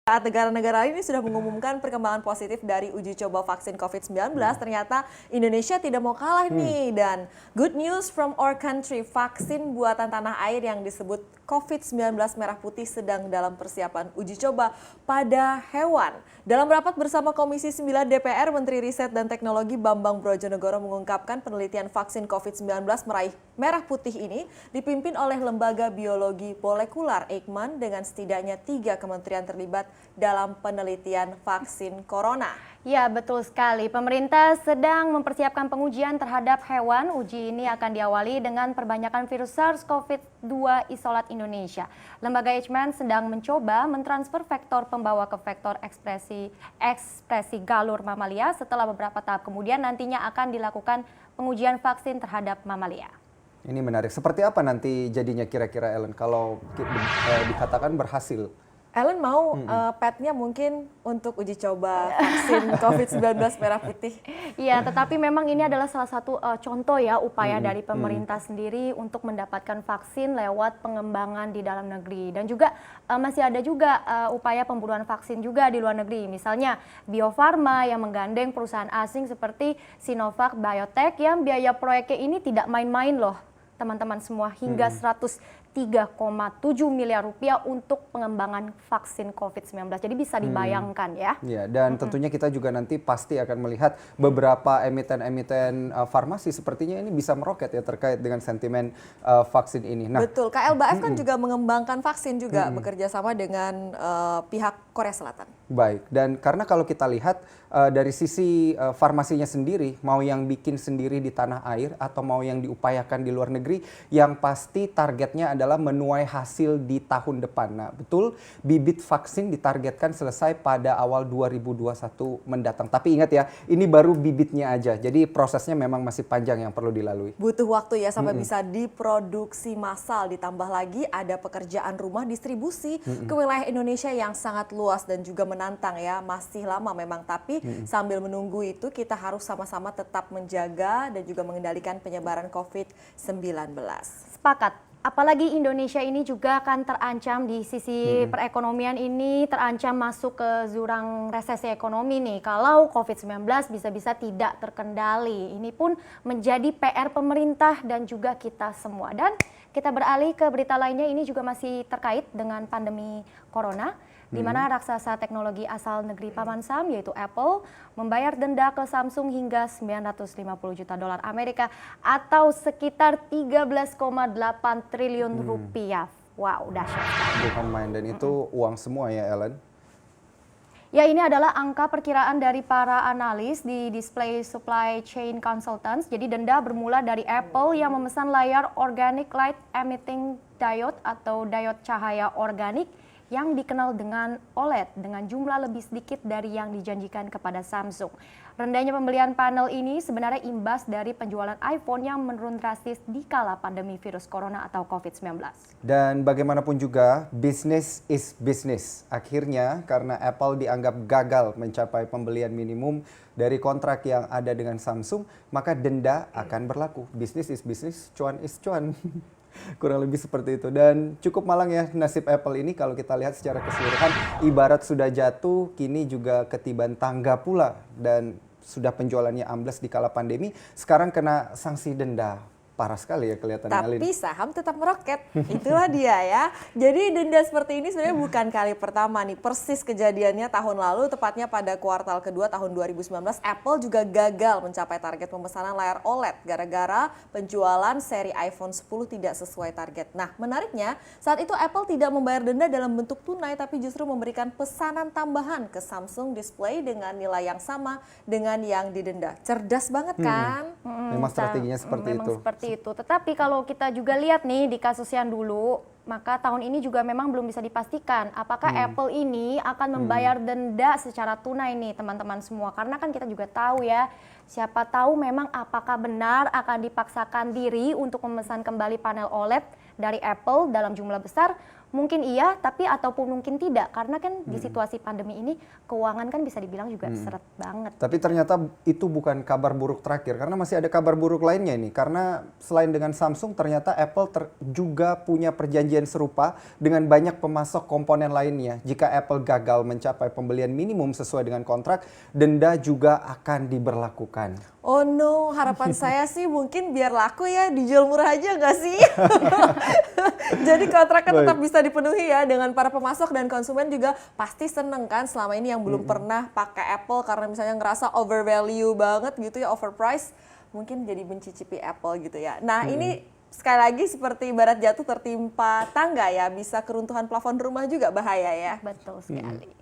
Saat negara-negara ini sudah mengumumkan perkembangan positif dari uji coba vaksin COVID-19, ternyata Indonesia tidak mau kalah nih. Dan good news from our country, vaksin buatan tanah air yang disebut COVID-19 merah putih sedang dalam persiapan uji coba pada hewan. Dalam rapat bersama Komisi 9 DPR, Menteri Riset dan Teknologi Bambang Brojonegoro mengungkapkan penelitian vaksin COVID-19 meraih merah putih ini dipimpin oleh Lembaga Biologi Molekular Eijkman dengan setidaknya 3 kementerian terlibat dalam penelitian vaksin corona. Ya, betul sekali. Pemerintah sedang mempersiapkan pengujian terhadap hewan. Uji ini akan diawali dengan perbanyakan virus SARS-CoV-2 isolat Indonesia. Lembaga Eijkman sedang mencoba mentransfer vektor pembawa ke vektor ekspresi galur mamalia. Setelah beberapa tahap kemudian nantinya akan dilakukan pengujian vaksin terhadap mamalia. Ini menarik. Seperti apa nanti jadinya kira-kira, Ellen, kalau dikatakan berhasil? Ellen mau petnya mungkin untuk uji coba vaksin COVID-19 merah putih. Iya, tetapi memang ini adalah salah satu contoh ya upaya dari pemerintah sendiri untuk mendapatkan vaksin lewat pengembangan di dalam negeri. Dan juga masih ada juga upaya pemburuan vaksin juga di luar negeri. Misalnya Bio Farma yang menggandeng perusahaan asing seperti Sinovac Biotech yang biaya proyeknya ini tidak main-main loh teman-teman semua, hingga 103,7 miliar rupiah untuk pengembangan vaksin COVID-19. Jadi bisa dibayangkan ya. Ya, dan tentunya kita juga nanti pasti akan melihat beberapa emiten-emiten farmasi sepertinya ini bisa meroket ya terkait dengan sentimen vaksin ini. Nah, betul, KLBF kan juga mengembangkan vaksin juga bekerja sama dengan pihak Korea Selatan. Baik, dan karena kalau kita lihat dari sisi farmasinya sendiri, mau yang bikin sendiri di tanah air atau mau yang diupayakan di luar negeri, yang pasti targetnya adalah menuai hasil di tahun depan. Nah, betul, bibit vaksin ditargetkan selesai pada awal 2021 mendatang. Tapi ingat ya, ini baru bibitnya aja, jadi prosesnya memang masih panjang yang perlu dilalui. Butuh waktu ya sampai bisa diproduksi massal, ditambah lagi ada pekerjaan rumah distribusi ke wilayah Indonesia yang sangat luas dan juga menantang ya, masih lama memang, tapi sambil menunggu itu kita harus sama-sama tetap menjaga dan juga mengendalikan penyebaran COVID-19. Sepakat. Apalagi Indonesia ini juga akan terancam di sisi perekonomian ini, terancam masuk ke jurang resesi ekonomi nih. Kalau COVID-19 bisa-bisa tidak terkendali. Ini pun menjadi PR pemerintah dan juga kita semua. Dan kita beralih ke berita lainnya, ini juga masih terkait dengan pandemi corona, di mana raksasa teknologi asal negeri Paman Sam yaitu Apple membayar denda ke Samsung hingga 950 juta dolar Amerika atau sekitar 13,8 triliun rupiah. Wow, dahsyat. Bukan main, dan itu uang semua ya, Ellen? Ya, ini adalah angka perkiraan dari para analis di Display Supply Chain Consultants. Jadi denda bermula dari Apple yang memesan layar Organic Light Emitting Diode atau diode cahaya organik yang dikenal dengan OLED dengan jumlah lebih sedikit dari yang dijanjikan kepada Samsung. Rendahnya pembelian panel ini sebenarnya imbas dari penjualan iPhone yang menurun drastis di kala pandemi virus corona atau COVID-19. Dan bagaimanapun juga, business is business. Akhirnya karena Apple dianggap gagal mencapai pembelian minimum dari kontrak yang ada dengan Samsung, maka denda akan berlaku. Business is business, cuan is cuan. Kurang lebih seperti itu, dan cukup malang ya nasib Apple ini kalau kita lihat secara keseluruhan. Ibarat sudah jatuh, kini juga ketiban tangga pula, dan sudah penjualannya ambles di kala pandemi, sekarang kena sanksi denda. Parah sekali ya kelihatannya. Tapi saham tetap meroket, itulah dia ya. Jadi denda seperti ini sebenarnya bukan kali pertama nih. Persis kejadiannya tahun lalu, tepatnya pada kuartal kedua tahun 2019, Apple juga gagal mencapai target pemesanan layar OLED gara-gara penjualan seri iPhone 10 tidak sesuai target. Nah, menariknya saat itu Apple tidak membayar denda dalam bentuk tunai, tapi justru memberikan pesanan tambahan ke Samsung Display dengan nilai yang sama dengan yang didenda. Cerdas banget kan? Memang strateginya seperti itu. Tetapi kalau kita juga lihat nih di kasus yang dulu, maka tahun ini juga memang belum bisa dipastikan apakah Apple ini akan membayar denda secara tunai nih teman-teman semua. Karena kan kita juga tahu ya, siapa tahu memang apakah benar akan dipaksakan diri untuk memesan kembali panel OLED dari Apple dalam jumlah besar Mungkin iya, tapi ataupun mungkin tidak, karena kan di situasi pandemi ini keuangan kan bisa dibilang juga seret banget. Tapi ternyata itu bukan kabar buruk terakhir, karena masih ada kabar buruk lainnya ini. Karena selain dengan Samsung, ternyata Apple juga punya perjanjian serupa dengan banyak pemasok komponen lainnya. Jika Apple gagal mencapai pembelian minimum sesuai dengan kontrak, denda juga akan diberlakukan. Oh no, harapan saya sih mungkin biar laku ya, dijual murah aja nggak sih? Jadi kontraknya tetap bisa dipenuhi ya dengan para pemasok, dan konsumen juga pasti seneng kan selama ini yang belum pernah pakai Apple karena misalnya ngerasa overvalue banget gitu ya, overpriced, mungkin jadi mencicipi Apple gitu ya. Nah ini sekali lagi seperti ibarat jatuh tertimpa tangga ya, bisa keruntuhan plafon rumah juga bahaya ya. Betul sekali.